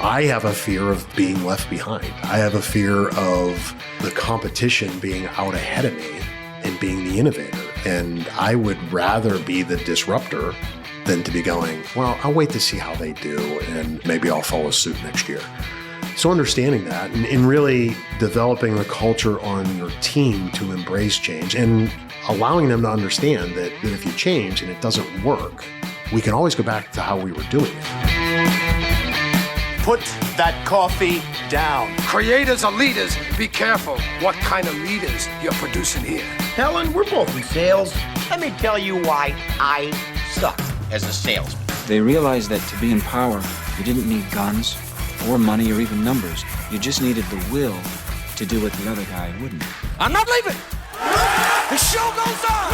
I have a fear of being left behind. I have a fear of the competition being out ahead of me and being the innovator. And I would rather be the disruptor than to be going, well, I'll wait to see how they do and maybe I'll follow suit next year. So understanding that and really developing the culture on your team to embrace change and allowing them to understand that if you change and it doesn't work, we can always go back to how we were doing it. Put that coffee down. Creators are leaders. Be careful what kind of leaders you're producing here. Helen, we're both in sales. Let me tell you why I suck as a salesman. They realized that to be in power, you didn't need guns or money or even numbers. You just needed the will to do what the other guy wouldn't. I'm not leaving. The show goes on.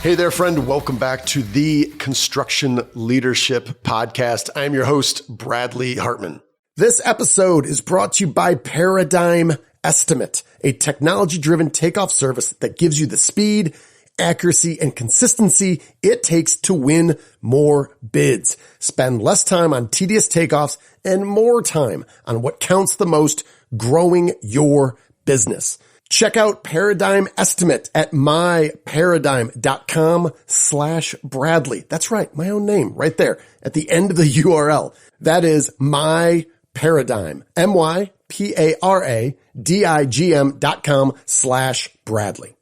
Hey there, friend. Welcome back to the Construction Leadership Podcast. I'm your host, Bradley Hartman. This episode is brought to you by Paradigm Estimate, a technology-driven takeoff service that gives you the speed, accuracy, and consistency it takes to win more bids. Spend less time on tedious takeoffs and more time on what counts the most, growing your business. Check out Paradigm Estimate at myparadigm.com/Bradley. That's right. My own name right there at the end of the URL. That is myparadigm, myparadigm.com/Bradley.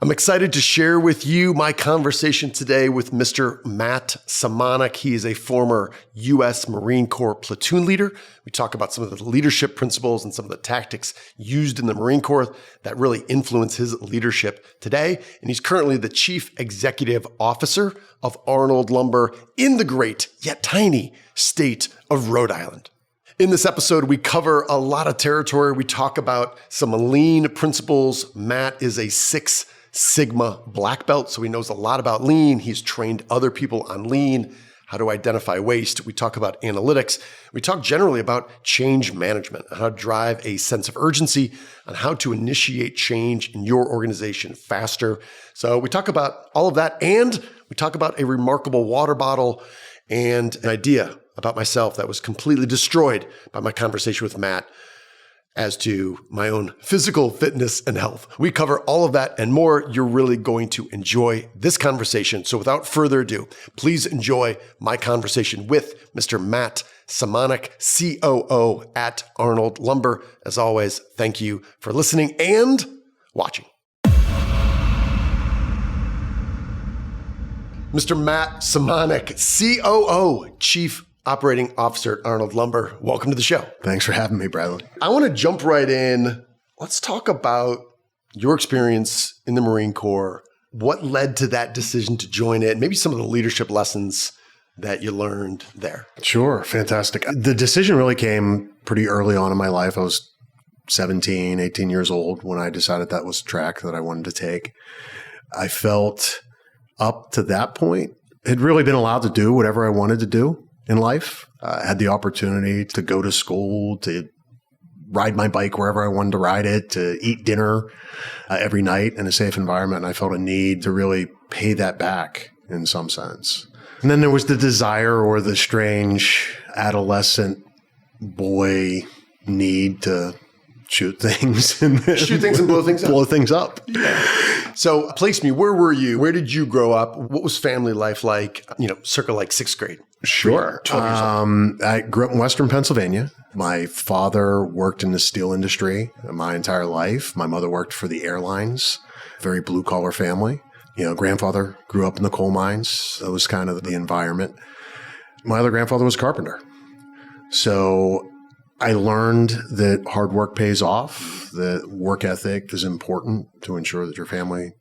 I'm excited to share with you my conversation today with Mr. Matt Semonik. He is a former U.S. Marine Corps platoon leader. We talk about some of the leadership principles and some of the tactics used in the Marine Corps that really influence his leadership today. And he's currently the Chief Executive Officer of Arnold Lumber in the great yet tiny state of Rhode Island. In this episode, we cover a lot of territory. We talk about some lean principles. Matt is a Six Sigma black belt, so he knows a lot about lean. He's trained other people on lean, how to identify waste. We talk about analytics. We talk generally about change management, how to drive a sense of urgency, on how to initiate change in your organization faster. So we talk about all of that, and we talk about a remarkable water bottle and an idea about myself that was completely destroyed by my conversation with Matt as to my own physical fitness and health. We cover all of that and more. You're really going to enjoy this conversation. So without further ado, please enjoy my conversation with Mr. Matt Semonik, COO at Arnold Lumber. As always, thank you for listening and watching. Mr. Matt Semonik, COO, Chief Operating Officer at Arnold Lumber. Welcome to the show. Thanks for having me, Bradley. I want to jump right in. Let's talk about your experience in the Marine Corps. What led to that decision to join it? Maybe some of the leadership lessons that you learned there. Sure. Fantastic. The decision really came pretty early on in my life. I was 17, 18 years old when I decided that was the track that I wanted to take. I felt up to that point had really been allowed to do whatever I wanted to do in life. I had the opportunity to go to school, to ride my bike wherever I wanted to ride it, to eat dinner every night in a safe environment. And I felt a need to really pay that back in some sense. And then there was the desire or the strange adolescent boy need to shoot things and blow things up. Blow things up. Yeah. So place me, where were you? Where did you grow up? What was family life like, circa like sixth grade? Sure. 12 years old. I grew up in Western Pennsylvania. My father worked in the steel industry my entire life. My mother worked for the airlines, very blue collar family. Grandfather grew up in the coal mines. That was kind of the environment. My other grandfather was a carpenter. So I learned that hard work pays off, that work ethic is important to ensure that your family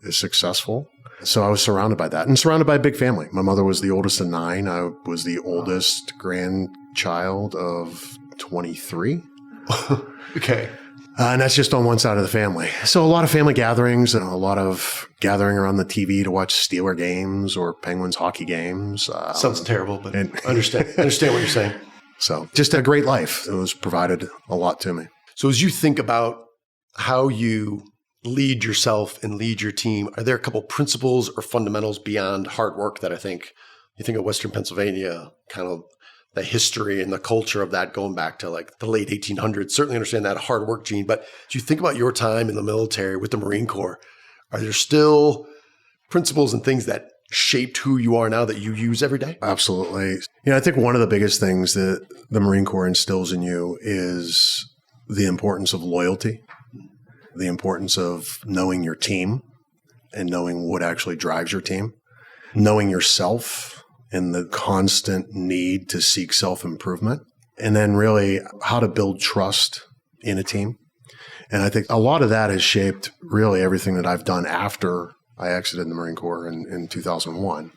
is successful. So I was surrounded by that and surrounded by a big family. My mother was the oldest of 9. I was the oldest grandchild of 23. Okay. And that's just on one side of the family. So a lot of family gatherings and a lot of gathering around the TV to watch Steeler games or Penguins hockey games. Sounds terrible, but understand what you're saying. So just a great life. It was provided a lot to me. So as you think about how you lead yourself and lead your team, are there a couple principles or fundamentals beyond hard work that I think you think of Western Pennsylvania, kind of the history and the culture of that going back to like the late 1800s, certainly understand that hard work gene. But as you think about your time in the military with the Marine Corps, are there still principles and things that shaped who you are now that you use every day? Absolutely. I think one of the biggest things that the Marine Corps instills in you is the importance of loyalty, the importance of knowing your team and knowing what actually drives your team, knowing yourself and the constant need to seek self-improvement, and then really how to build trust in a team. And I think a lot of that has shaped really everything that I've done after I exited the Marine Corps in 2001.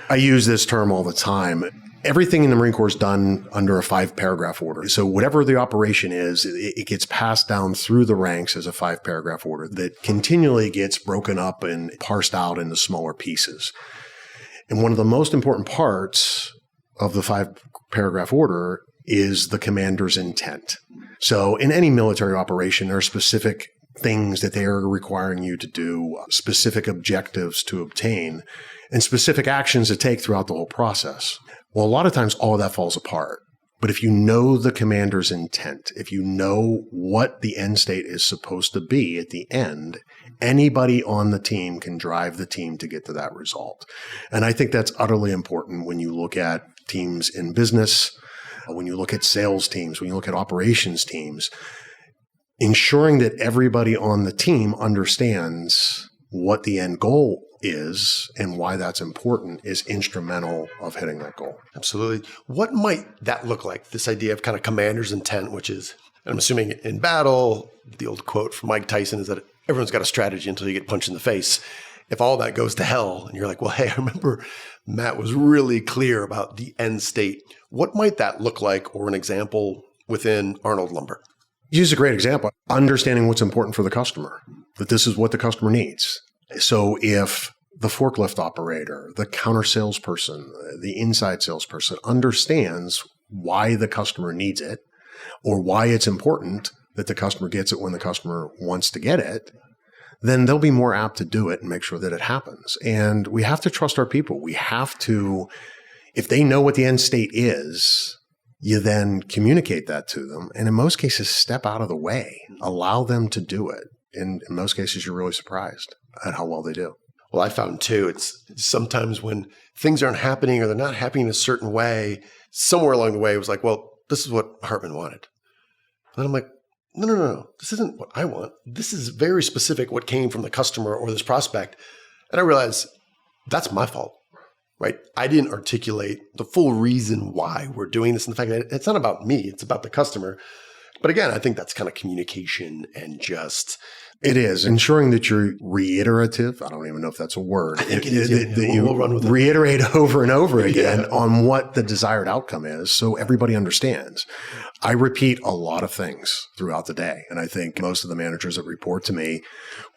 I use this term all the time. Everything in the Marine Corps is done under a 5-paragraph order. So whatever the operation is, it gets passed down through the ranks as a 5-paragraph order that continually gets broken up and parsed out into smaller pieces. And one of the most important parts of the 5-paragraph order is the commander's intent. So in any military operation, there are specific things that they are requiring you to do, specific objectives to obtain, and specific actions to take throughout the whole process. Well, a lot of times all of that falls apart. But if you know the commander's intent, if you know what the end state is supposed to be at the end, anybody on the team can drive the team to get to that result. And I think that's utterly important when you look at teams in business, when you look at sales teams, when you look at operations teams. Ensuring that everybody on the team understands what the end goal is and why that's important is instrumental of hitting that goal. Absolutely. What might that look like? This idea of kind of commander's intent, which is, I'm assuming in battle, the old quote from Mike Tyson is that everyone's got a strategy until you get punched in the face. If all that goes to hell and you're like, well, hey, I remember Matt was really clear about the end state. What might that look like, or an example within Arnold Lumber? Use a great example, understanding what's important for the customer, that this is what the customer needs. So if the forklift operator, the counter salesperson, the inside salesperson understands why the customer needs it or why it's important that the customer gets it when the customer wants to get it, then they'll be more apt to do it and make sure that it happens. And we have to trust our people. We have to, if they know what the end state is, you then communicate that to them. And in most cases, step out of the way, allow them to do it. And in most cases, you're really surprised at how well they do. Well, I found too, it's sometimes when things aren't happening or they're not happening in a certain way, somewhere along the way, it was like, well, this is what Hartman wanted. And I'm like, no, this isn't what I want. This is very specific what came from the customer or this prospect. And I realized that's my fault, right? I didn't articulate the full reason why we're doing this. And the fact that it's not about me, it's about the customer. But again, I think that's kind of communication and just... It is. Ensuring that you're reiterative. I don't even know if that's a word. I think it is. Yeah. That you run with reiterate over and over again on what the desired outcome is so everybody understands. I repeat a lot of things throughout the day. And I think most of the managers that report to me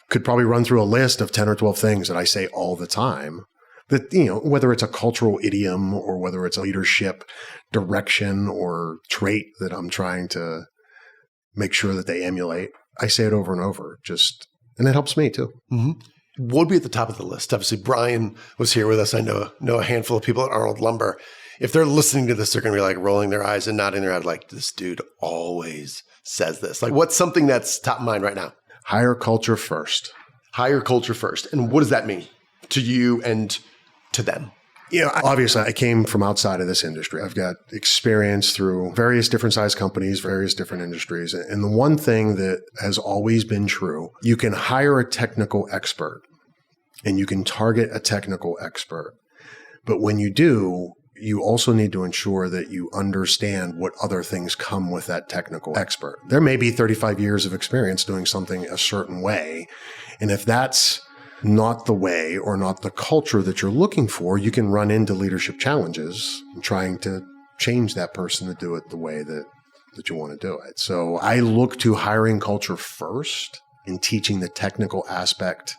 could probably run through a list of 10 or 12 things that I say all the time. That, whether it's a cultural idiom or whether it's a leadership direction or trait that I'm trying to make sure that they emulate. I say it over and over, and it helps me too. Mm-hmm. What would be at the top of the list? Obviously, Brian was here with us. I know a handful of people at Arnold Lumber. If they're listening to this, they're going to be like rolling their eyes and nodding their head like, this dude always says this. Like, what's something that's top of mind right now? Hire culture first. Hire culture first. And what does that mean to you and to them? Obviously, I came from outside of this industry. I've got experience through various different size companies, various different industries. And the one thing that has always been true, you can hire a technical expert and you can target a technical expert. But when you do, you also need to ensure that you understand what other things come with that technical expert. There may be 35 years of experience doing something a certain way. And if that's not the way or not the culture that you're looking for, you can run into leadership challenges trying to change that person to do it the way that you want to do it. So I look to hiring culture first and teaching the technical aspect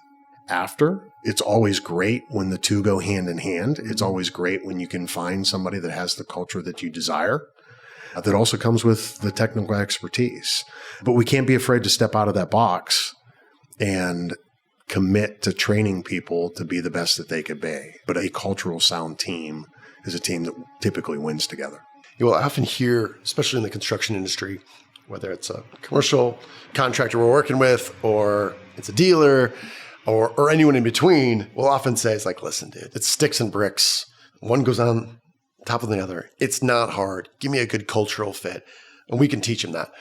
after. It's always great when the two go hand in hand. It's always great when you can find somebody that has the culture that you desire. That also comes with the technical expertise. But we can't be afraid to step out of that box and commit to training people to be the best that they could be. But a cultural sound team is a team that typically wins together. You will often hear, especially in the construction industry, whether it's a commercial contractor we're working with or it's a dealer or anyone in between, will often say, it's like, listen, dude, it's sticks and bricks. One goes on top of the other. It's not hard. Give me a good cultural fit. And we can teach them that.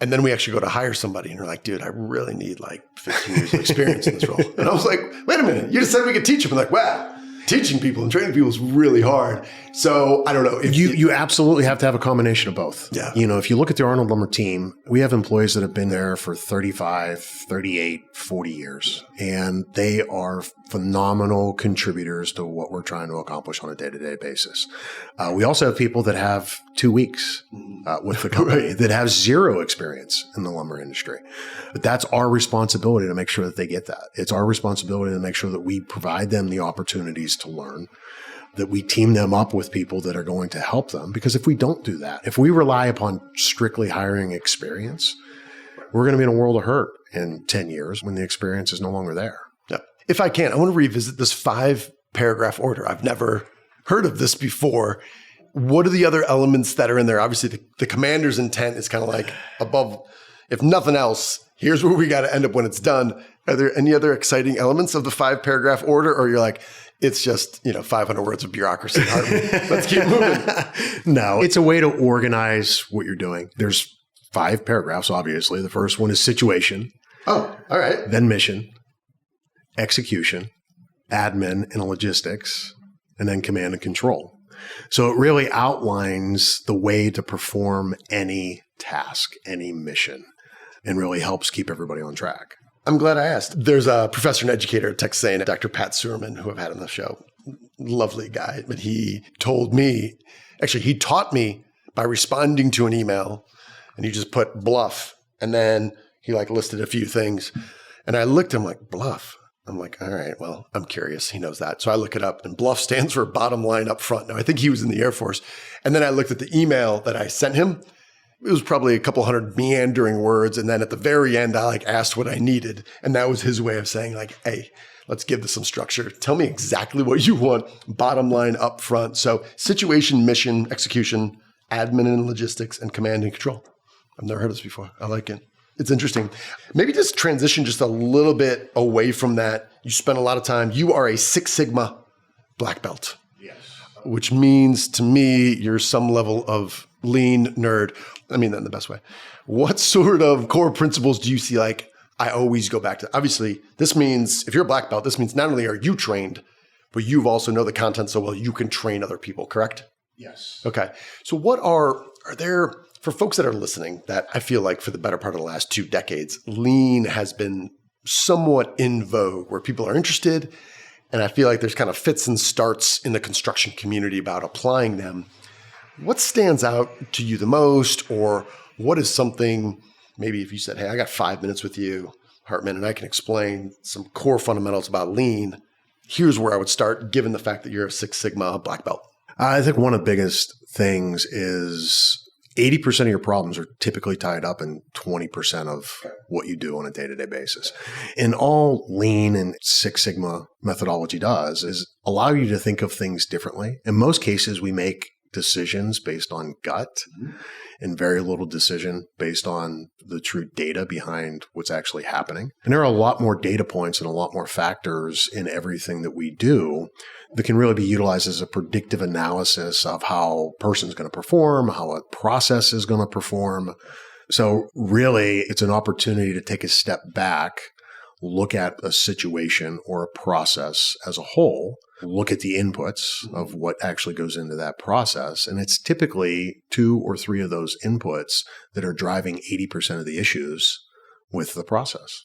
And then we actually go to hire somebody and we're like, dude, I really need like 15 years of experience in this role. And I was like, wait a minute, you just said we could teach them. I'm like, wow, teaching people and training people is really hard. So I don't know. If you absolutely have to have a combination of both. Yeah. You know, if you look at the Arnold Lumber team, we have employees that have been there for 35, 38, 40 years. And they are phenomenal contributors to what we're trying to accomplish on a day-to-day basis. We also have people that have 2 weeks with the company that have zero experience in the lumber industry. But that's our responsibility to make sure that they get that. It's our responsibility to make sure that we provide them the opportunities to learn, that we team them up with people that are going to help them. Because if we don't do that, if we rely upon strictly hiring experience, we're going to be in a world of hurt in 10 years when the experience is no longer there. Yeah. If I can, I want to revisit this 5-paragraph order. I've never heard of this before. What are the other elements that are in there? Obviously, the commander's intent is kind of like above, if nothing else, here's where we got to end up when it's done. Are there any other exciting elements of the 5-paragraph order? Or you're like, it's just, 500 words of bureaucracy. Let's keep moving. No, it's a way to organize what you're doing. There's 5 paragraphs, obviously. The first one is situation. Oh, all right. Then mission, execution, admin and logistics, and then command and control. So it really outlines the way to perform any task, any mission, and really helps keep everybody on track. I'm glad I asked. There's a professor and educator at Texas A&M, Dr. Pat Semonik, who I've had on the show. Lovely guy. But he taught me by responding to an email, and he just put bluff. And then he listed a few things. And I looked at him like, bluff. I'm like, all right, well, I'm curious. He knows that. So I look it up, and bluff stands for bottom line up front. Now, I think he was in the Air Force. And then I looked at the email that I sent him. It was probably a couple hundred meandering words. And then at the very end, I asked what I needed. And that was his way of saying hey, let's give this some structure. Tell me exactly what you want. Bottom line up front. So situation, mission, execution, admin and logistics, and command and control. I've never heard of this before. I like it. It's interesting. Maybe just transition just a little bit away from that. You spent a lot of time. You are a Six Sigma black belt. Yes. Which means to me, you're some level of lean nerd. I mean that in the best way. What sort of core principles do you see I always go back to? Obviously, this means if you're a black belt, this means not only are you trained, but you've also know the content so well you can train other people, correct? Yes. Okay. So what are there, for folks that are listening, that I feel like for the better part of the last 2 decades, lean has been somewhat in vogue where people are interested. And I feel like there's kind of fits and starts in the construction community about applying them. What stands out to you the most, or what is something, maybe if you said, hey, I got 5 minutes with you, Hartman, and I can explain some core fundamentals about lean, here's where I would start, given the fact that you're a Six Sigma black belt. I think one of the biggest things is 80% of your problems are typically tied up in 20% of what you do on a day-to-day basis. And all lean and Six Sigma methodology does is allow you to think of things differently. In most cases, we make decisions based on gut and very little decision based on the true data behind what's actually happening. And there are a lot more data points and a lot more factors in everything that we do that can really be utilized as a predictive analysis of how a person's going to perform, how a process is going to perform. So really, it's an opportunity to take a step back, look at a situation or a process as a whole, look at the inputs of what actually goes into that process. And it's typically 2 or 3 of those inputs that are driving 80% of the issues with the process,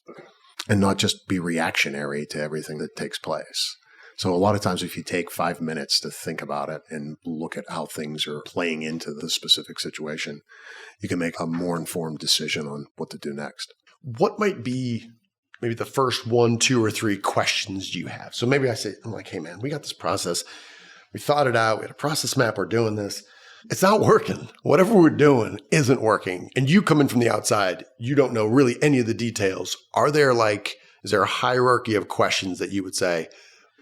and not just be reactionary to everything that takes place. So a lot of times if you take 5 minutes to think about it and look at how things are playing into the specific situation, you can make a more informed decision on what to do next. What might be maybe the first 1, 2, or 3 questions you have? So maybe I'm like, hey man, we got this process. We thought it out. We had a process map. We're doing this. it's not working. Whatever we're doing isn't working. And you come in from the outside, you don't know really any of the details. Is there a hierarchy of questions that you would say,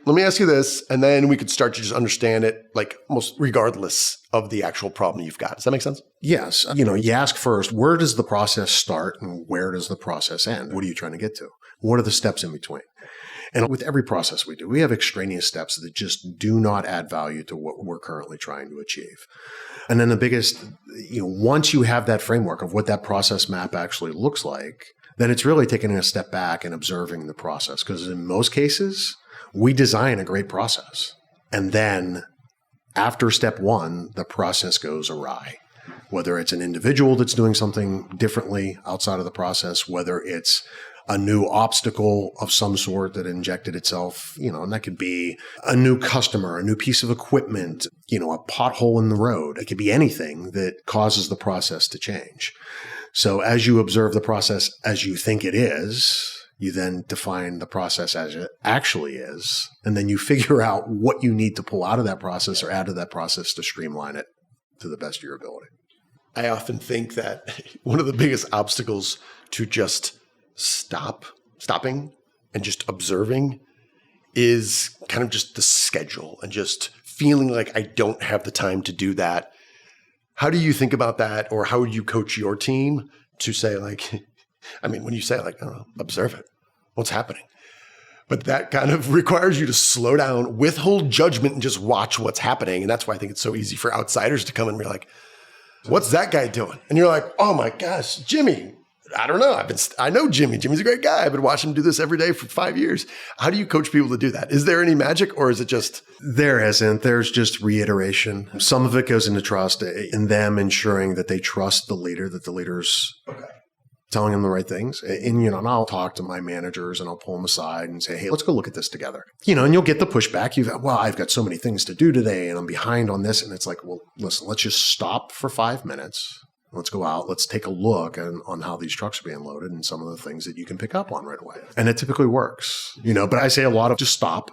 let me ask you this, and then we could start to just understand it, like almost regardless of the actual problem you've got. Does that make sense? Yes. You ask first, where does the process start and where does the process end? What are you trying to get to? What are the steps in between? And with every process we do, we have extraneous steps that just do not add value to what we're currently trying to achieve. And then the biggest, once you have that framework of what that process map actually looks like, then it's really taking a step back and observing the process. Because in most cases, we design a great process. And then after step one, the process goes awry. Whether it's an individual that's doing something differently outside of the process, whether it's a new obstacle of some sort that injected itself, and that could be a new customer, a new piece of equipment, a pothole in the road. It could be anything that causes the process to change. So as you observe the process as you think it is, you then define the process as it actually is, and then you figure out what you need to pull out of that process or add to that process to streamline it to the best of your ability. I often think that one of the biggest obstacles to just stopping and just observing is kind of just the schedule and just feeling like I don't have the time to do that. How do you think about that? Or how would you coach your team to say when you say observe it, what's happening? But that kind of requires you to slow down, withhold judgment, and just watch what's happening. And that's why I think it's so easy for outsiders to come and be like, what's that guy doing? And you're like, oh my gosh, Jimmy, I don't know. I know Jimmy. Jimmy's a great guy. I've been watching him do this every day for 5 years. How do you coach people to do that? Is there any magic, or is it just? There isn't. There's just reiteration. Some of it goes into trust in them ensuring that they trust the leader, that the leader's telling them the right things. And I'll talk to my managers and I'll pull them aside and say, hey, let's go look at this together. And you'll get the pushback. I've got so many things to do today and I'm behind on this. And it's like, well, listen, let's just stop for 5 minutes. Let's go out. Let's take a look on how these trucks are being loaded and some of the things that you can pick up on right away. And it typically works, but I say a lot of just stop,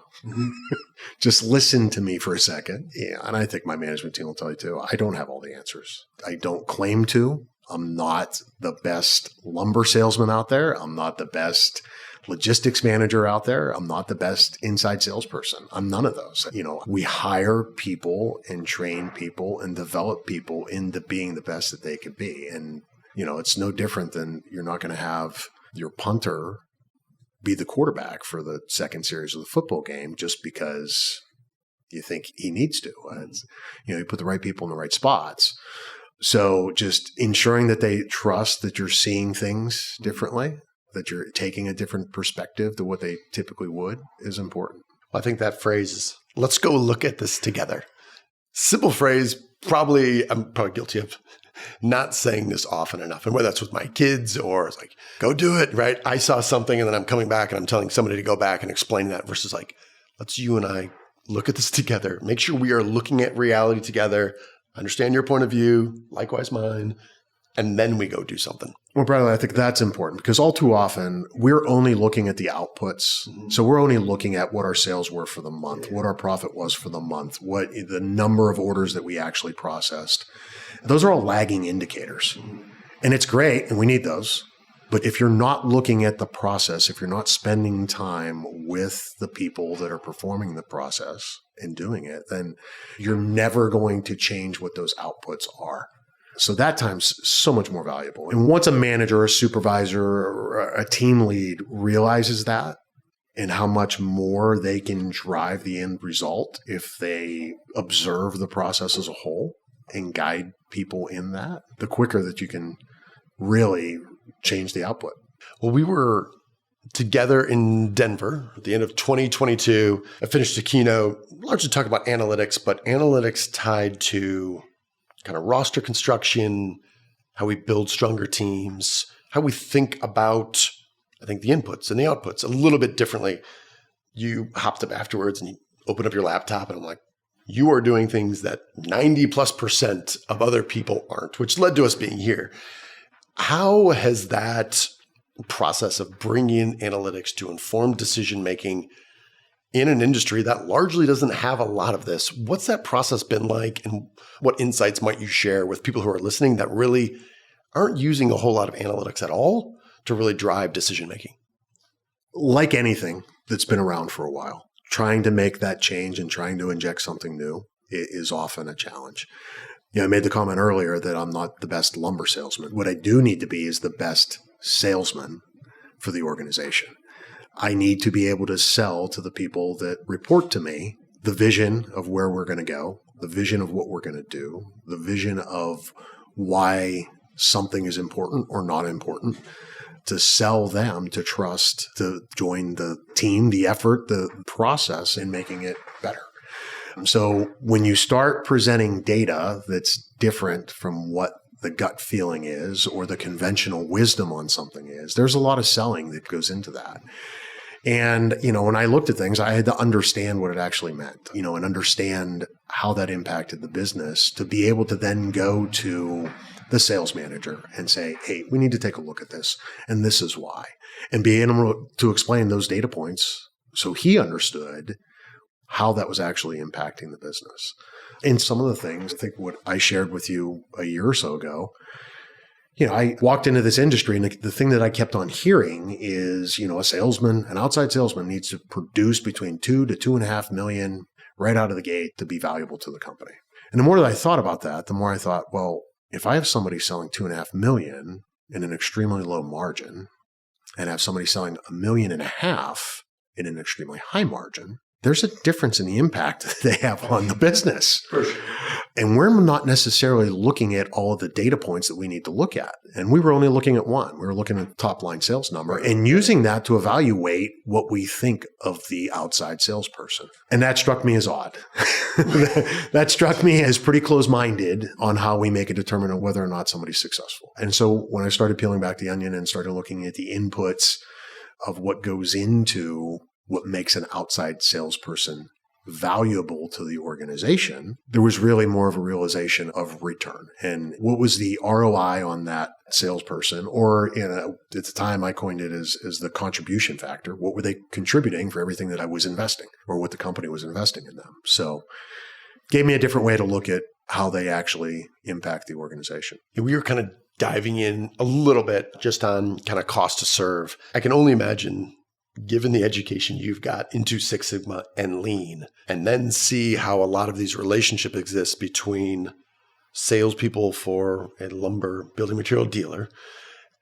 just listen to me for a second. Yeah. And I think my management team will tell you too, I don't have all the answers. I don't claim to. I'm not the best lumber salesman out there. I'm not the best logistics manager out there. I'm not the best inside salesperson. I'm none of those. We hire people and train people and develop people into being the best that they could be. And, it's no different than you're not going to have your punter be the quarterback for the second series of the football game just because you think he needs to. You put the right people in the right spots. So just ensuring that they trust that you're seeing things differently, that you're taking a different perspective to what they typically would is important. Well, I think that phrase is, let's go look at this together. Simple phrase, I'm probably guilty of not saying this often enough. And whether that's with my kids or it's like, go do it, right? I saw something and then I'm coming back and I'm telling somebody to go back and explain that versus let's you and I look at this together. Make sure we are looking at reality together. Understand your point of view, likewise mine, and then we go do something. Well, Bradley, I think that's important because all too often we're only looking at the outputs. Mm-hmm. So we're only looking at what our sales were for the month, what our profit was for the month, what the number of orders that we actually processed. Those are all lagging indicators. Mm-hmm. And it's great, and we need those. But if you're not looking at the process, if you're not spending time with the people that are performing the process and doing it, then you're never going to change what those outputs are. So that time's so much more valuable. And once a manager, a supervisor, or a team lead realizes that and how much more they can drive the end result if they observe the process as a whole and guide people in that, the quicker that you can really change the output. Well, we were together in Denver at the end of 2022. I finished a keynote, largely talking about analytics, but analytics tied to kind of roster construction, how we build stronger teams, how we think about, I think, the inputs and the outputs a little bit differently. You hopped up afterwards and you opened up your laptop and I'm like, you are doing things that 90+% of other people aren't, which led to us being here. How has that process of bringing in analytics to inform decision-making in an industry that largely doesn't have a lot of this. What's that process been like, and what insights might you share with people who are listening that really aren't using a whole lot of analytics at all to really drive decision-making? Like anything that's been around for a while, trying to make that change and trying to inject something new is often a challenge. I made the comment earlier that I'm not the best lumber salesman. What I do need to be is the best salesman for the organization. I need to be able to sell to the people that report to me the vision of where we're going to go, the vision of what we're going to do, the vision of why something is important or not important, to sell them to trust, to join the team, the effort, the process in making it better. So when you start presenting data that's different from what the gut feeling is or the conventional wisdom on something is, there's a lot of selling that goes into that. And, when I looked at things, I had to understand what it actually meant, and understand how that impacted the business to be able to then go to the sales manager and say, hey, we need to take a look at this, and this is why. And be able to explain those data points so he understood how that was actually impacting the business. And some of the things, I think what I shared with you a year or so ago, I walked into this industry, and the thing that I kept on hearing is, an outside salesman needs to produce between 2 to 2.5 million right out of the gate to be valuable to the company. And the more that I thought about that, the more I thought, well, if I have somebody selling 2.5 million in an extremely low margin and have somebody selling 1.5 million in an extremely high margin, there's a difference in the impact that they have on the business. For sure. And we're not necessarily looking at all of the data points that we need to look at. And we were only looking at one. We were looking at the top line sales number and using that to evaluate what we think of the outside salesperson. And that struck me as odd. That struck me as pretty close-minded on how we make a determinant of whether or not somebody's successful. And so when I started peeling back the onion and started looking at the inputs of what goes into what makes an outside salesperson valuable to the organization, there was really more of a realization of return. And what was the ROI on that salesperson? Or at the time I coined it as the contribution factor. What were they contributing for everything that I was investing or what the company was investing in them? So it gave me a different way to look at how they actually impact the organization. We were kind of diving in a little bit just on kind of cost to serve. I can only imagine, given the education you've got into Six Sigma and Lean, and then see how a lot of these relationships exist between salespeople for a lumber building material dealer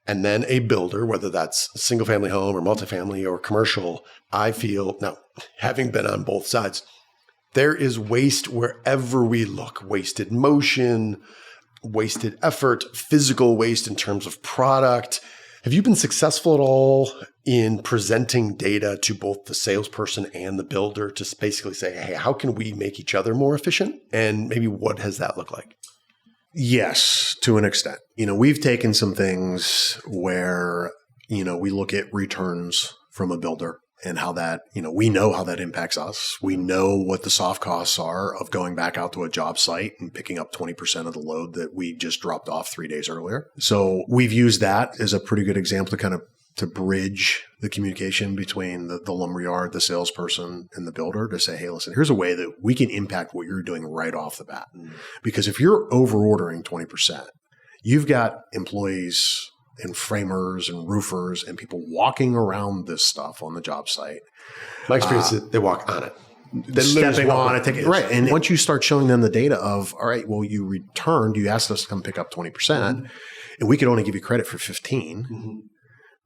and then a builder, whether that's a single family home or multifamily or commercial. I feel, now, having been on both sides, there is waste wherever we look. Wasted motion, wasted effort, physical waste in terms of product. Have you been successful at all in presenting data to both the salesperson and the builder to basically say, hey, how can we make each other more efficient? And maybe what has that looked like? Yes, to an extent. We've taken some things where, we look at returns from a builder and how that, we know how that impacts us. We know what the soft costs are of going back out to a job site and picking up 20% of the load that we just dropped off 3 days earlier. So we've used that as a pretty good example to bridge the communication between the lumberyard, the salesperson, and the builder to say, hey, listen, here's a way that we can impact what you're doing right off the bat. Because if you're over ordering 20%, you've got employees and framers and roofers and people walking around this stuff on the job site. My experience is they walk on it. They're stepping on it. Right. And once you start showing them the data of, all right, well, you returned, you asked us to come pick up 20%, and we could only give you credit for 15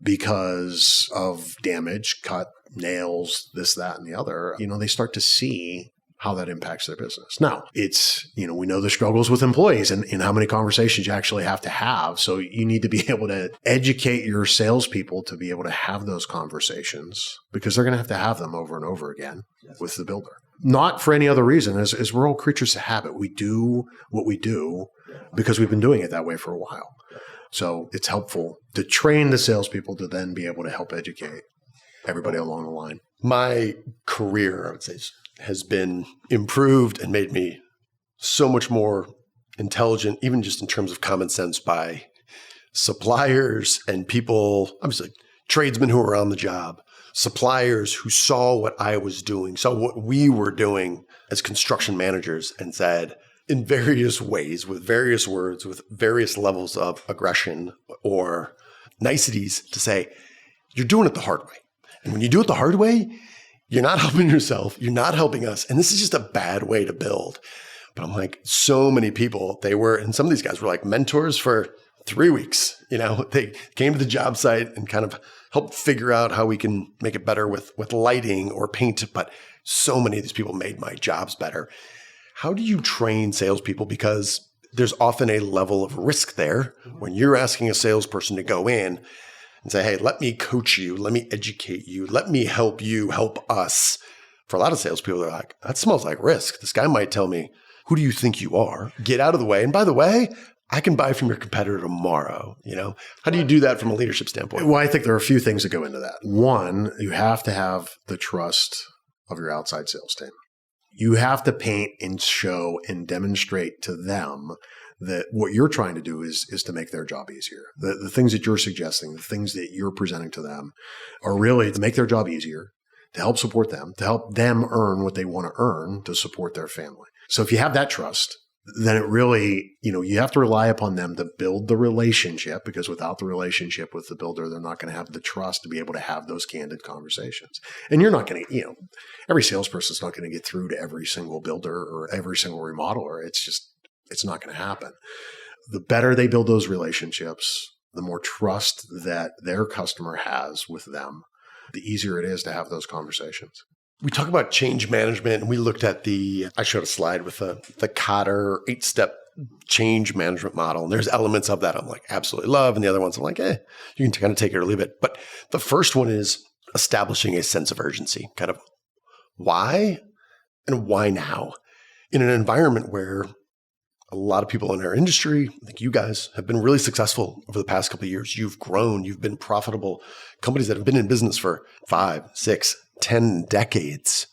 because of damage, cut, nails, this, that, and the other. They start to see how that impacts their business. Now, it's, we know the struggles with employees and how many conversations you actually have to have. So you need to be able to educate your salespeople to be able to have those conversations because they're going to have them over and over again with the builder. Not for any other reason, as we're all creatures of habit. We do what we do because we've been doing it that way for a while. So it's helpful to train the salespeople to then be able to help educate everybody along the line. My career, I would say, has been improved and made me so much more intelligent, even just in terms of common sense, by suppliers and people, obviously tradesmen who are on the job. suppliers who saw what I was doing, saw what we were doing as construction managers and said, in various ways, with various words, with various levels of aggression or niceties, to say, you're doing it the hard way. And when you do it the hard way, you're not helping yourself, you're not helping us, and this is just a bad way to build. But I'm like, so many people, and some of these guys were like mentors for 3 weeks. They came to the job site and kind of helped figure out how we can make it better with lighting or paint. But so many of these people made my jobs better. How do you train salespeople? Because there's often a level of risk there when you're asking a salesperson to go in and say, hey, let me coach you, let me educate you, let me help you help us. For a lot of salespeople, they're like, that smells like risk. This guy might tell me, who do you think you are? Get out of the way. And by the way, I can buy from your competitor tomorrow. How do you do that from a leadership standpoint? Well, I think there are a few things that go into that. One, you have to have the trust of your outside sales team. You have to paint and show and demonstrate to them that what you're trying to do is to make their job easier. The things that you're suggesting, the things that you're presenting to them are really to make their job easier, to help support them, to help them earn what they want to earn to support their family. So if you have that trust, then it really, you have to rely upon them to build the relationship, because without the relationship with the builder, they're not going to have the trust to be able to have those candid conversations. And you're not going to, every salesperson's not going to get through to every single builder or every single remodeler. It's not going to happen. The better they build those relationships, the more trust that their customer has with them, the easier it is to have those conversations. We talk about change management, and we looked at I showed a slide with the Cotter 8-step change management model. And there's elements of that I'm like, absolutely love. And the other ones I'm like, you can kind of take it or leave it. But the first one is establishing a sense of urgency, kind of why and why now? In an environment where a lot of people in our industry, I think you guys have been really successful over the past couple of years. You've grown, you've been profitable. Companies that have been in business for 5, 6, 10 decades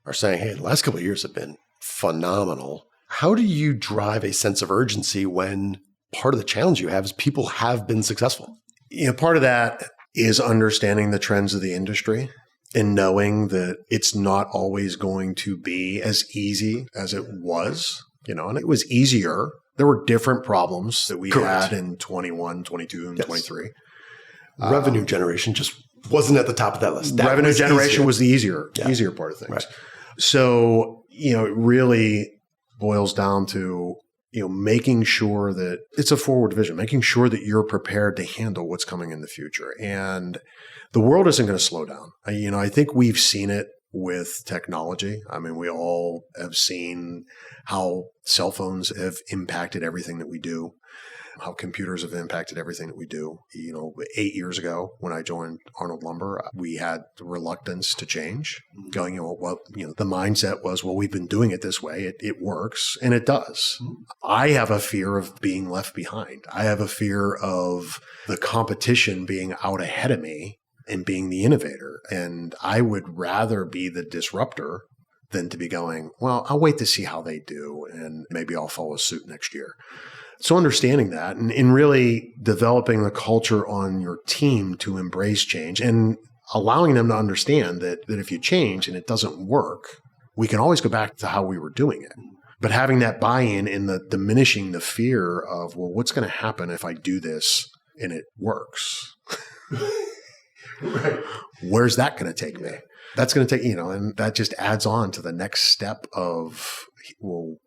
are saying, hey, the last couple of years have been phenomenal. How do you drive a sense of urgency when part of the challenge you have is people have been successful? Part of that is understanding the trends of the industry and knowing that it's not always going to be as easy as it was. And it was easier. There were different problems that we had in 21, 22, and 23. Revenue generation just wasn't at the top of that list. Revenue generation was the easier part of things. Right. So, it really boils down to, making sure that it's a forward vision, making sure that you're prepared to handle what's coming in the future. And the world isn't going to slow down. I think we've seen it with technology. I mean, we all have seen how cell phones have impacted everything that we do, how computers have impacted everything that we do. 8 years ago when I joined Arnold Lumber, we had the reluctance to change, going, the mindset was, we've been doing it this way. It works, and it does. I have a fear of being left behind. I have a fear of the competition being out ahead of me and being the innovator. And I would rather be the disruptor than to be going, I'll wait to see how they do, and maybe I'll follow suit next year. So understanding that and really developing the culture on your team to embrace change and allowing them to understand that if you change and it doesn't work, we can always go back to how we were doing it. But having that buy-in and the diminishing the fear of, what's going to happen if I do this and it works? Right. Where's that going to take me? That's going to take, and that just adds on to the next step of, we'll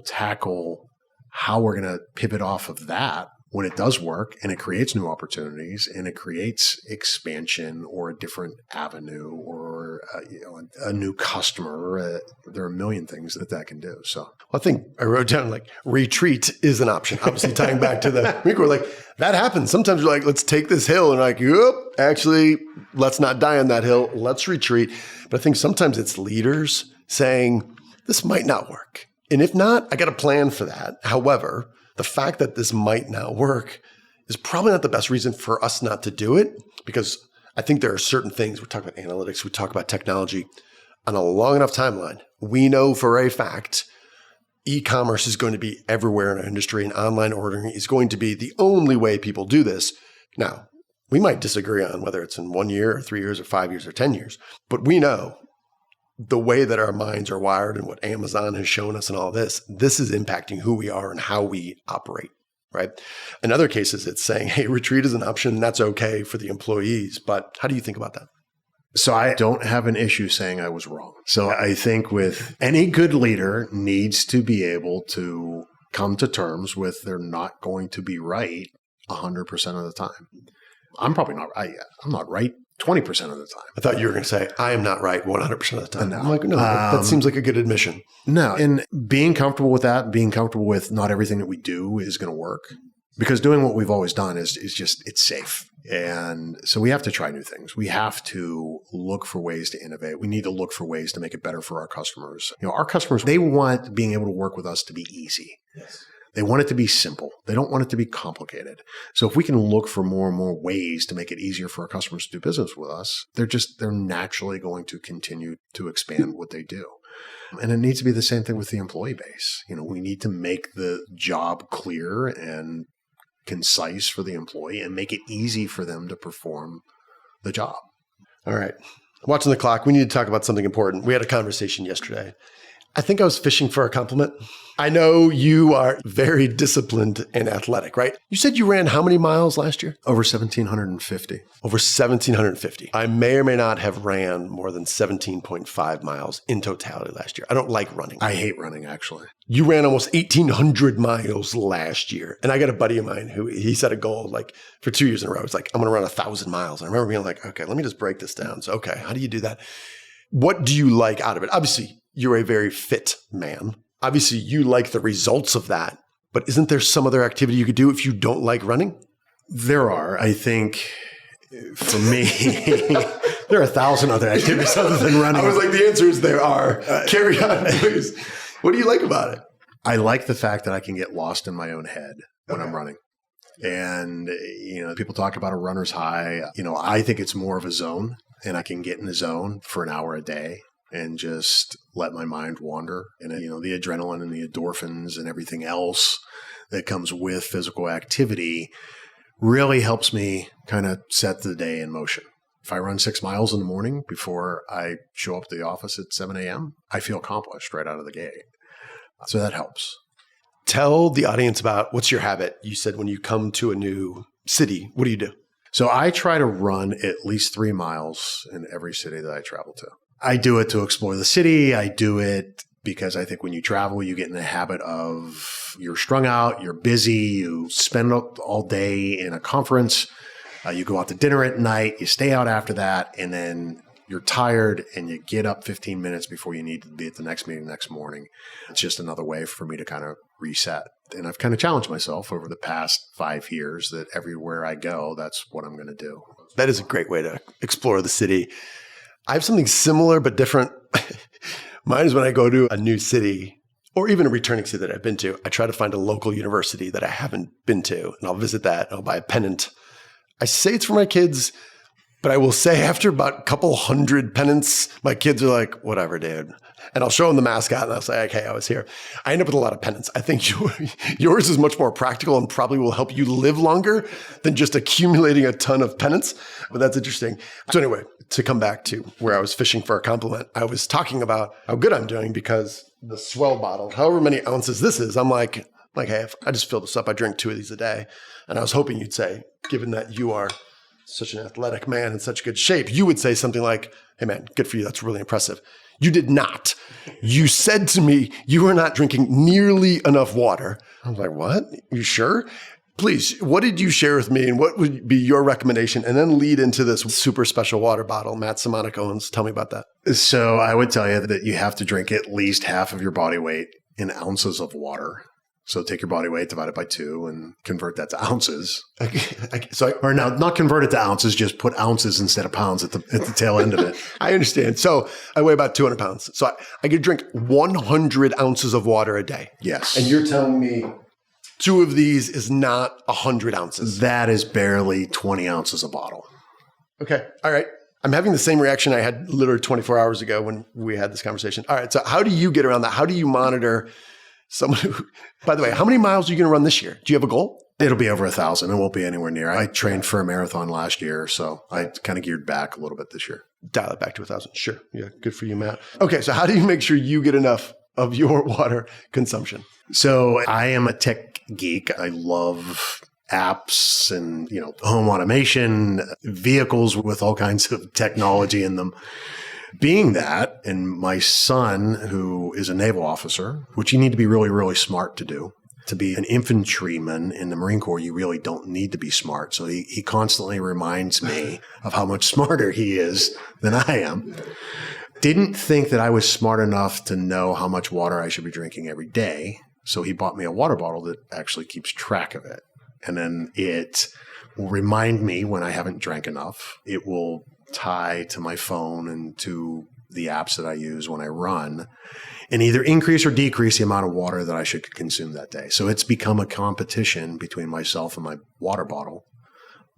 tackle how we're going to pivot off of that when it does work, and it creates new opportunities and it creates expansion or a different avenue or a new customer. There are a million things that can do. So I think I wrote down retreat is an option. Obviously tying back to the week, we're that happens. Sometimes you're let's take this hill, and actually, let's not die on that hill. Let's retreat. But I think sometimes it's leaders saying, this might not work. And if not, I got a plan for that. However, the fact that this might not work is probably not the best reason for us not to do it, because I think there are certain things. We talk about analytics, we talk about technology on a long enough timeline. We know for a fact e-commerce is going to be everywhere in our industry, and online ordering is going to be the only way people do this. Now, we might disagree on whether it's in 1 year or 3 years or 5 years or 10 years, but we know the way that our minds are wired and what Amazon has shown us and all this is impacting who we are and how we operate, right? In other cases, it's saying, hey, retreat is an option and that's okay for the employees. But how do you think about that? So I don't have an issue saying I was wrong. So I think with any good leader needs to be able to come to terms with they're not going to be right 100% of the time. I'm probably not right. I'm not right 20% of the time. I thought you were going to say, I am not right 100% of the time. No. I'm like, no, that seems like a good admission. No. And being comfortable with that, being comfortable with not everything that we do is going to work. Because doing what we've always done is just, it's safe. And so we have to try new things. We have to look for ways to innovate. We need to look for ways to make it better for our customers. Our customers, they want being able to work with us to be easy. Yes. They want it to be simple. They don't want it to be complicated. So if we can look for more and more ways to make it easier for our customers to do business with us, they're naturally going to continue to expand what they do. And it needs to be the same thing with the employee base. We need to make the job clear and concise for the employee and make it easy for them to perform the job. All right. Watching the clock, we need to talk about something important. We had a conversation yesterday. I think I was fishing for a compliment. I know you are very disciplined and athletic, right? You said you ran how many miles last year? Over 1,750. Over 1,750. I may or may not have ran more than 17.5 miles in totality last year. I don't like running. I hate running, actually. You ran almost 1,800 miles last year. And I got a buddy of mine who he set a goal like for 2 years in a row. It's like, I'm going to run 1,000 miles. And I remember being like, okay, let me just break this down. So, okay, how do you do that? What do you like out of it? Obviously, you're a very fit man. Obviously, you like the results of that. But isn't there some other activity you could do if you don't like running? There are. I think for me, there are 1,000 other activities other than running. I was like, the answer is there are. Carry on, please. What do you like about it? I like the fact that I can get lost in my own head when I'm running. And, people talk about a runner's high. I think it's more of a zone, and I can get in the zone for an hour a day and just let my mind wander. And, the adrenaline and the endorphins and everything else that comes with physical activity really helps me kind of set the day in motion. If I run 6 miles in the morning before I show up to the office at 7 a.m., I feel accomplished right out of the gate. So that helps. Tell the audience about what's your habit. You said when you come to a new city, what do you do? So I try to run at least 3 miles in every city that I travel to. I do it to explore the city. I do it because I think when you travel, you get in the habit of you're strung out, you're busy, you spend all day in a conference, you go out to dinner at night, you stay out after that, and then you're tired and you get up 15 minutes before you need to be at the next meeting next morning. It's just another way for me to kind of reset. And I've kind of challenged myself over the past 5 years that everywhere I go, that's what I'm going to do. That is a great way to explore the city. I have something similar but different. Mine is when I go to a new city or even a returning city that I've been to, I try to find a local university that I haven't been to, and I'll visit that. I'll buy a pennant. I say it's for my kids, but I will say after about a couple hundred pennants, my kids are like, whatever, dude. And I'll show them the mascot and I'll say, okay, I was here. I end up with a lot of pennants. I think yours is much more practical and probably will help you live longer than just accumulating a ton of pennants. But that's interesting. So anyway, to come back to where I was fishing for a compliment, I was talking about how good I'm doing because the Swell bottle, however many ounces this is, I'm like, hey, if I just fill this up, I drink 2 of these a day. And I was hoping you'd say, given that you are such an athletic man in such good shape, you would say something like, hey man, good for you. That's really impressive. You did not. You said to me, you are not drinking nearly enough water. I was like, what? You sure? Please, what did you share with me and what would be your recommendation? And then lead into this super special water bottle Matt Semonik owns. Tell me about that. So I would tell you that you have to drink at least half of your body weight in ounces of water. So take your body weight, divide it by 2, and convert that to ounces. Or no, not convert it to ounces, just put ounces instead of pounds at the tail end of it. I understand. So I weigh about 200 pounds. So I could drink 100 ounces of water a day. Yes. And you're telling me 2 of these is not 100 ounces. That is barely 20 ounces a bottle. Okay. All right. I'm having the same reaction I had literally 24 hours ago when we had this conversation. All right. So how do you get around that? How do you monitor someone who, by the way, how many miles are you going to run this year? Do you have a goal? It'll be over 1,000. It won't be anywhere near. I trained for a marathon last year, so I kind of geared back a little bit this year. Dial it back to 1,000. Sure. Yeah. Good for you, Matt. Okay. So how do you make sure you get enough of your water consumption? So I am a tech geek. I love apps and, home automation, vehicles with all kinds of technology in them. Being that, and my son, who is a naval officer, which you need to be really, really smart to do. To be an infantryman in the Marine Corps, you really don't need to be smart. So he constantly reminds me of how much smarter he is than I am. Didn't think that I was smart enough to know how much water I should be drinking every day. So he bought me a water bottle that actually keeps track of it. And then it will remind me when I haven't drank enough. It will tie to my phone and to the apps that I use when I run, and either increase or decrease the amount of water that I should consume that day. So it's become a competition between myself and my water bottle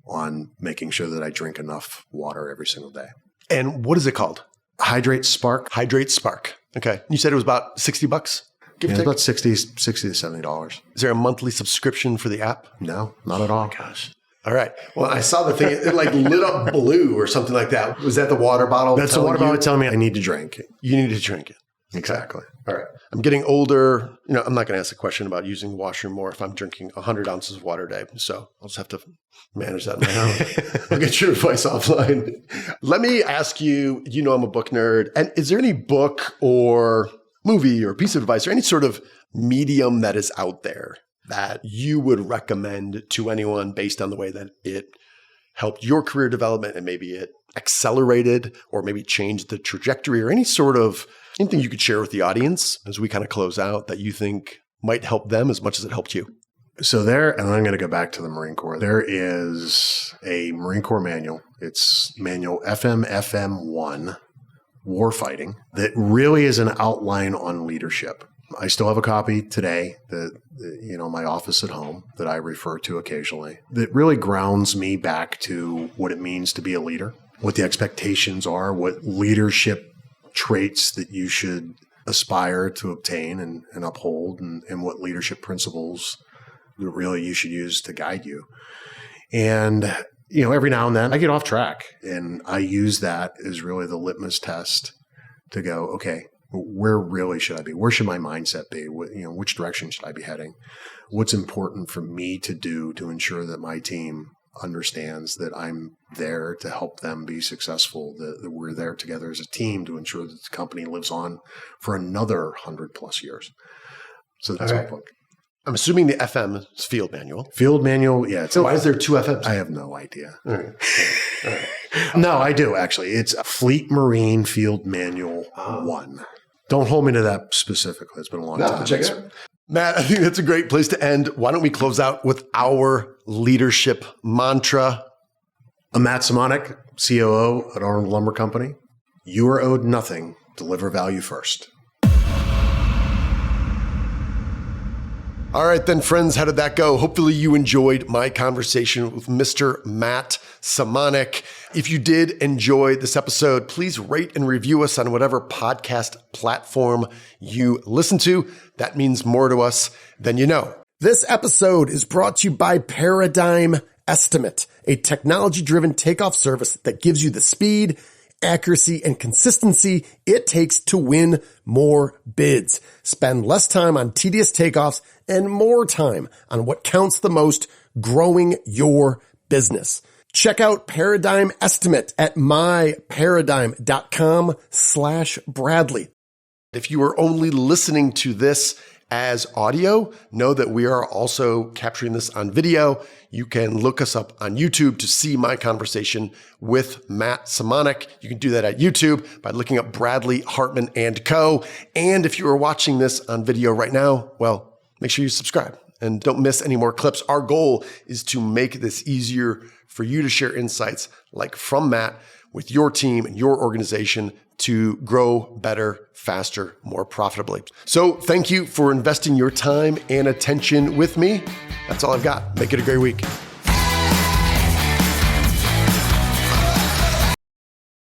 on making sure that I drink enough water every single day. And what is it called? Hydrate Spark. Hydrate Spark. Okay. You said it was about $60? Yeah, about $60 to $70. Is there a monthly subscription for the app? No, not at all. Gosh. All right. Well, I saw the thing. It like lit up blue or something like that. Was that the water bottle? That's the water bottle telling me I need to drink it. You need to drink it. Exactly. All right. I'm getting older. I'm not going to ask a question about using the washroom more if I'm drinking 100 ounces of water a day. So I'll just have to manage that in my own. I'll get your advice offline. Let me ask you, I'm a book nerd. And is there any book or movie or piece of advice or any sort of medium that is out there that you would recommend to anyone based on the way that it helped your career development and maybe it accelerated or maybe changed the trajectory or anything you could share with the audience as we kind of close out that you think might help them as much as it helped you? So and I'm going to go back to the Marine Corps. There is a Marine Corps manual. It's manual FM1, Warfighting, that really is an outline on leadership. I still have a copy today that, my office at home that I refer to occasionally that really grounds me back to what it means to be a leader, what the expectations are, what leadership traits that you should aspire to obtain and uphold, and what leadership principles that really you should use to guide you. And, every now and then I get off track, and I use that as really the litmus test to go, okay, where really should I be? Where should my mindset be? Which direction should I be heading? What's important for me to do to ensure that my team understands that I'm there to help them be successful, that we're there together as a team to ensure that the company lives on for another 100+ years. So that's my book. I'm assuming the FM is field manual. Field manual, yeah. So why is there 2 FMs? I have no idea. All right. No, I do actually. It's Fleet Marine Field Manual 1. Don't hold me to that specifically. It's been a long time. Check it out. Matt, I think that's a great place to end. Why don't we close out with our leadership mantra? I'm Matt Semonik, COO at Arnold Lumber Company. You are owed nothing. Deliver value first. All right, then, friends, how did that go? Hopefully you enjoyed my conversation with Mr. Matt Semonik. If you did enjoy this episode, please rate and review us on whatever podcast platform you listen to. That means more to us than you know. This episode is brought to you by Paradigm Estimate, a technology-driven takeoff service that gives you the speed, accuracy, and consistency it takes to win more bids. Spend less time on tedious takeoffs and more time on what counts the most, growing your business. Check out Paradigm Estimate at myparadigm.com/Bradley. If you are only listening to this as audio, know that we are also capturing this on video. You can look us up on YouTube to see my conversation with Matt Semonik. You can do that at YouTube by looking up Bradley Hartman & Co. And if you are watching this on video right now, well, make sure you subscribe and don't miss any more clips. Our goal is to make this easier for you to share insights like from Matt with your team and your organization to grow better, faster, more profitably. So thank you for investing your time and attention with me. That's all I've got. Make it a great week.